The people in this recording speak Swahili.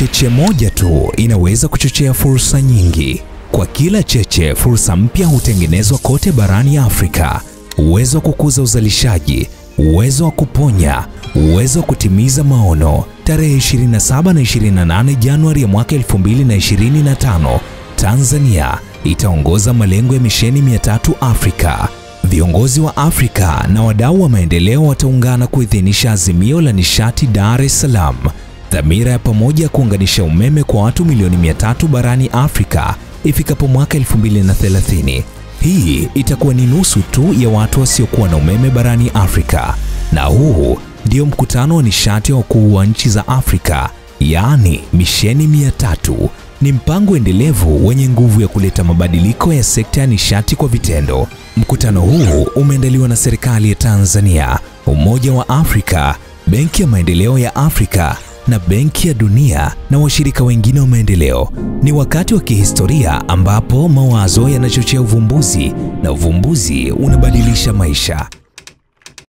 Cheche moja tu inaweza kuchochea fursa nyingi. Kwa kila cheche, fursa mpya hutengenezwa kote barani Afrika. Uwezo wa kukuza uzalishaji, uwezo wa kuponya, uwezo wa kutimiza maono. Tarehe 27 na 28 Januari ya mwaka 2025, Tanzania itaongoza malengo ya misheni 300 Afrika. Viongozi wa Afrika na wadau wa maendeleo wataungana kuidhinisha azimio la nishati Dar es Salaam. Dhamira ya pamoja kuunganisha umeme kwa watu milioni 300 barani Afrika ifikapo mwaka 2030. Hii itakuwa ni nusu tu ya watu wasiokuwa na umeme barani Afrika. Na huu ndio mkutano wa nishati wa wakuu wa nchi za Afrika, yaani misheni 300. Ni mpango endelevu wenye nguvu ya kuleta mabadiliko ya sekta ya nishati kwa vitendo. Mkutano huu umeandaliwa na serikali ya Tanzania, Umoja wa Afrika, Benki ya Maendeleo ya Afrika na Benki ya Dunia na washirika wengine wa maendeleo. Ni wakati wa kihistoria ambapo mawazo yanachochea uvumbuzi na uvumbuzi unabadilisha maisha.